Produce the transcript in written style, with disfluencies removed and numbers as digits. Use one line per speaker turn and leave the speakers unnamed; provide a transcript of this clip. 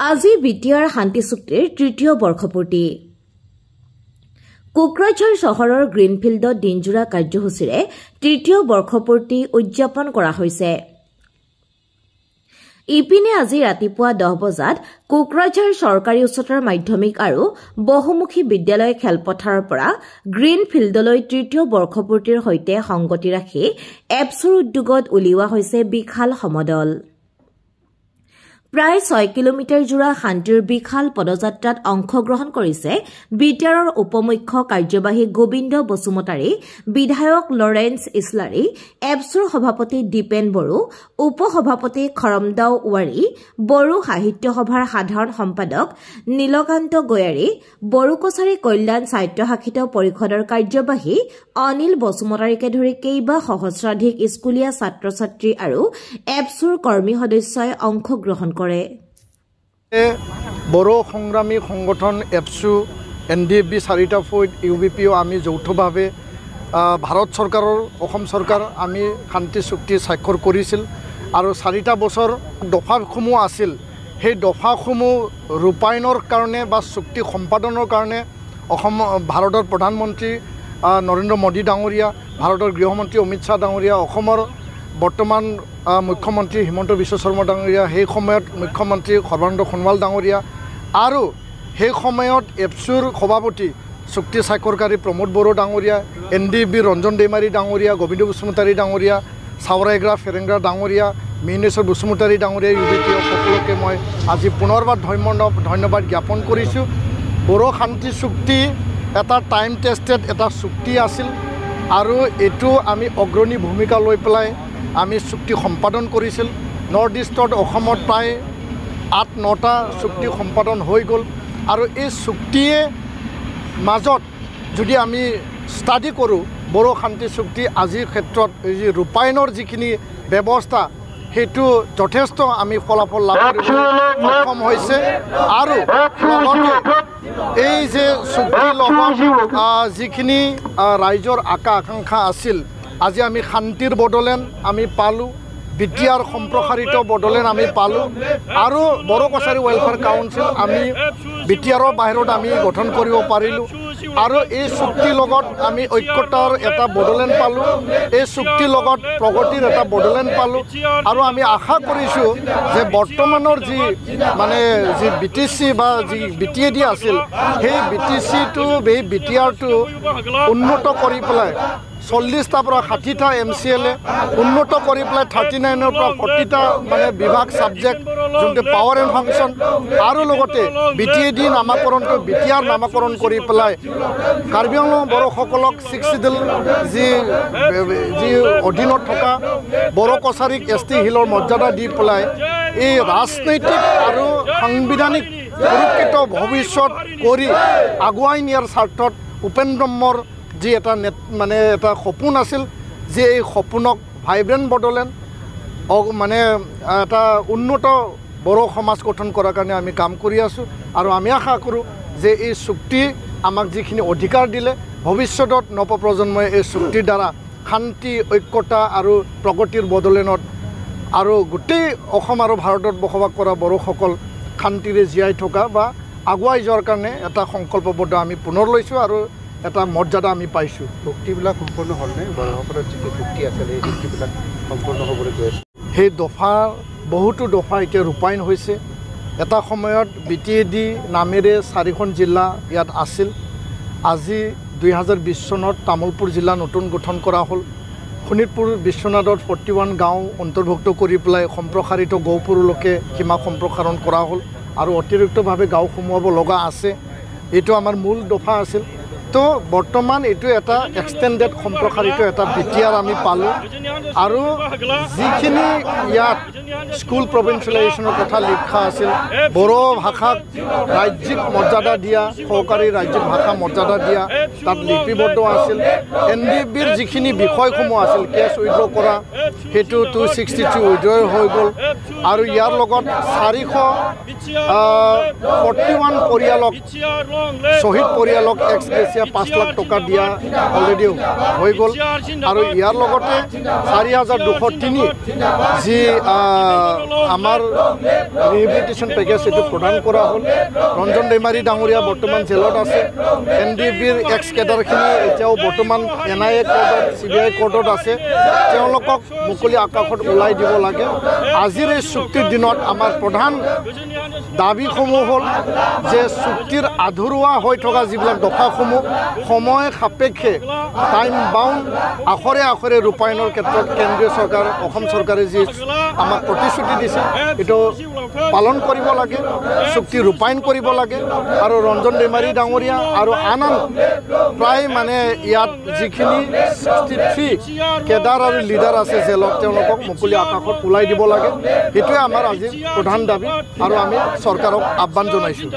আজি বিটিআৰ শান্তি চুক্তিৰ তৃতীয় বৰ্ষপূৰ্তি কোকৰাঝাৰ চহৰৰ গ্ৰীণফিল্ডত দিনজোৰা কাৰ্যসূচীৰে তৃতীয় বৰ্ষপূৰ্তি উদযাপন কৰা হৈছে। ইপিনে আজি ৰাতিপুৱা 10 বজাত কোকৰাঝাৰ চৰকাৰী উচ্চতৰ মাধ্যমিক আৰু বহুমুখী বিদ্যালয় খেলপথাৰৰ পৰা গ্ৰীণফিল্ডলৈ তৃতীয় বৰ্ষপূৰ্তিৰ সৈতে সংগতি ৰাখি এপছুৰ উদ্যোগত উলিওৱা হৈছে বিশাল সমদল। প্ৰায় 6 কিলোমিটাৰ জোৰা শান্তিৰ বিশাল পদযাত্ৰাত অংশগ্ৰহণ কৰিছে বিটিআৰৰ উপমুখ্য কাৰ্যবাহী গোবিন্দ বসুমতাৰী, বিধায়ক লৰেন্স ইছলাৰী, এপছুৰ সভাপতি দীপেন বড়ো, উপসভাপতি খৰমদাও ৱাৰী, বড়ো সাহিত্য সভাৰ সাধাৰণ সম্পাদক নীলকান্ত গয়াৰী, বড়ো কছাৰী কল্যাণ স্বায়ত্তশাসিত পৰিষদৰ কাৰ্যবাহী অনিল বসুমতাৰীকে ধৰি কেইবা সহস্ৰাধিক স্কুলীয়া ছাত্ৰ-ছাত্ৰী আৰু এপছুৰ কৰ্মী সদস্যই অংশগ্ৰহণ কৰে।
বড়ো সংগ্ৰামী সংগঠন এপছু NDFB 4টা ফৈদ UBPও আমি যৌথভাৱে ভাৰত চৰকাৰৰ অসম চৰকাৰ আমি শান্তি চুক্তি স্বাক্ষৰ কৰিছিল আৰু 4টা বছৰ দফাসমূহ আছিল। সেই দফাসমূহ ৰূপায়ণৰ কাৰণে বা চুক্তি সম্পাদনৰ কাৰণে ভাৰতৰ প্ৰধানমন্ত্ৰী নৰেন্দ্ৰ মোদী ডাঙৰীয়া, ভাৰতৰ গৃহমন্ত্ৰী অমিত শ্বাহ ডাঙৰীয়া, অসমৰ বৰ্তমান মুখ্যমন্ত্ৰী হিমন্ত বিশ্ব শৰ্মা ডাঙৰীয়া, সেই সময়ত মুখ্যমন্ত্ৰী সৰ্বানন্দ সোণোৱাল ডাঙৰীয়া আৰু সেই সময়ত এপছুৰ সভাপতি চুক্তি স্বাক্ষৰকাৰী প্ৰমোদ বড়ো ডাঙৰীয়া, NDFB ৰঞ্জন দৈমাৰী ডাঙৰীয়া, গোবিন্দ বসুমতাৰী ডাঙৰীয়া, চাওৰাইগ্ৰা ফেৰেংগ্ৰা ডাঙৰীয়া, মিনেশ্বৰ বসুমতাৰী ডাঙৰীয়া, UBP সকলোকে মই আজি পুনৰবাৰ ধন্যবাদ জ্ঞাপন কৰিছোঁ। বড়ো শান্তি চুক্তি এটা টাইম টেষ্টেড এটা চুক্তি আছিল আৰু এইটো আমি অগ্ৰণী ভূমিকা লৈ পেলাই আমি চুক্তি সম্পাদন কৰিছিল। নৰ্থ ইষ্টত অসমত প্ৰায় 8-9টা চুক্তি সম্পাদন হৈ গ'ল আৰু এই চুক্তিয়ে মাজত যদি আমি ষ্টাডি কৰোঁ বড়ো শান্তি চুক্তি আজিৰ ক্ষেত্ৰত যি ৰূপায়ণৰ যিখিনি ব্যৱস্থা সেইটো যথেষ্ট আমি ফলাফল লাভ কৰিবলৈ সক্ষম হৈছে আৰু লগতে এই যে চুক্তিৰ লগত যিখিনি ৰাইজৰ আকাংক্ষা আছিল, আজি আমি শান্তিৰ বড়োলেণ্ড আমি পালোঁ, বিটিআৰ সম্প্ৰসাৰিত বড়োলেণ্ড আমি পালোঁ আৰু বড়ো কছাৰী ৱেলফেয়াৰ কাউন্সিল আমি বিটিআৰৰ বাহিৰত আমি গঠন কৰিব পাৰিলোঁ আৰু এই চুক্তিৰ লগত আমি ঐক্যতাৰ এটা বড়োলেণ্ড পালোঁ, এই চুক্তিৰ লগত প্ৰগতিৰ এটা বড়োলেণ্ড পালোঁ আৰু আমি আশা কৰিছোঁ যে বৰ্তমানৰ যি BTC বা যি BTAD আছিল সেই BTCটো এই বিটিআৰটো উন্নত কৰি পেলাই 40টা পৰা 60টা MCLA উন্নত কৰি পেলাই 39ৰ পৰা 40টা বিভাগ ছাবজেক্ট যোনটো পাৱাৰ এণ্ড ফাংচন আৰু লগতে BTAD নামাকৰণটো বিটিআৰ নামাকৰণ কৰি পেলাই কাৰ্বি আংলং বড়োসকলক 6 শিডিউল যি অধীনত থকা বড়ো কছাৰীক ST হিলৰ মৰ্যাদা দি পেলাই এই ৰাজনৈতিক আৰু সাংবিধানিক সুৰক্ষিত ভৱিষ্যত কৰি আগুৱাই নিয়াৰ স্বাৰ্থত উপেন্দ্ৰমৰ যি এটা এটা সপোন আছিল যে এই সপোনক ভাইব্ৰেণ্ট বড়োলেণ্ড এটা উন্নত বড়ো সমাজ গঠন কৰাৰ কাৰণে আমি কাম কৰি আছোঁ আৰু আমি আশা কৰোঁ যে এই চুক্তি আমাক যিখিনি অধিকাৰ দিলে ভৱিষ্যতত নৱপ্ৰজন্মই এই চুক্তিৰ দ্বাৰা শান্তি ঐক্যতা আৰু প্ৰগতিৰ বড়োলেণ্ডত আৰু গোটেই অসম আৰু ভাৰতত বসবাস কৰা বড়োসকল শান্তিৰে জীয়াই থকা বা আগুৱাই যোৱাৰ কাৰণে এটা সংকল্পবদ্ধ আমি পুনৰ লৈছোঁ আৰু এটা মৰ্যাদা আমি পাইছোঁ।
চুক্তিবিলাক সম্পূৰ্ণ হ'লনে? বড়োসকলৰ যিটো চুক্তি আছিল সেই চুক্তিবিলাক সম্পূৰ্ণ হ'বলৈ গৈ আছে।
সেই বহুতো দফা এতিয়া ৰূপায়ণ হৈছে। এটা সময়ত BTAD নামেৰে 4খন জিলা ইয়াত আছিল। আজি 2020 চনত তামুলপুৰ জিলা নতুন গঠন কৰা হ'ল। শোণিতপুৰ বিশ্বনাথত 41 গাঁও অন্তৰ্ভুক্ত কৰি পেলাই সম্প্ৰসাৰিত গহপুৰলৈকে সীমা সম্প্ৰসাৰণ কৰা হ'ল আৰু অতিৰিক্তভাৱে গাঁও সোমোৱাব লগা আছে। এইটো আমাৰ মূল দফা আছিল। তো বৰ্তমান এইটো এটা এক্সটেণ্ডেড সম্প্ৰসাৰিত এটা বিটিআৰ আমি পালোঁ আৰু যিখিনি ইয়াত স্কুল প্ৰভিন্সিয়েলাইজেশ্যনৰ কথা লিখা আছিল, বড়ো ভাষাক ৰাজ্যিক মৰ্যাদা দিয়া, সহকাৰী ৰাজ্যিক ভাষা মৰ্যাদা দিয়া তাত লিপিবদ্ধ আছিল। NDFBৰ যিখিনি বিষয়সমূহ আছিল কেছ উইড্ৰ কৰা সেইটো 263 উইড্ৰ হৈ গ'ল আৰু ইয়াৰ লগত 441 পৰিয়ালক শ্বহীদ পৰিয়ালক এক্স গ্ৰেচিয়া ডাঙৰীয়া 5 লাখ টকা দিয়া অলৰেডি হৈ গ'ল আৰু ইয়াৰ লগতে 4203 যি আমাৰ ৰিহেবিলিটেশ্যন পেকেজ এইটো প্ৰদান কৰা হ'ল ৰঞ্জন দৈমাৰী ডাঙৰীয়া বৰ্তমান জেলত আছে NDBৰ এক্স কেডাৰখিনি এতিয়াও বৰ্তমান NIA কোৰ্টত CBI কোৰ্টত আছে তেওঁলোকক মুকলি আকাশত ওলাই দিব লাগে আজিৰ এই চুক্তিৰ দিনত আমাৰ প্ৰধান দাবীসমূহ হ'ল যে চুক্তিৰ আধৰুৱা হৈ থকা যিবিলাক দফাসমূহ সময় সাপেক্ষে টাইম বাউণ্ড আখৰে আখৰে ৰূপায়ণৰ ক্ষেত্ৰত কেন্দ্ৰীয় চৰকাৰ অসম চৰকাৰে যি আমাক প্ৰতিশ্ৰুতি দিছে এইটো পালন কৰিব লাগে চুক্তি ৰূপায়ণ কৰিব লাগে আৰু ৰঞ্জন দৈমাৰী ডাঙৰীয়া আৰু আন প্ৰায় মানে ইয়াত যিখিনি 63 কেডাৰ আৰু লিডাৰ আছে জেলত তেওঁলোকক মুকলি আকাশত ওলাই দিব লাগে সেইটোৱে আমাৰ আজি প্ৰধান দাবী আৰু আমি চৰকাৰক আহ্বান জনাইছোঁ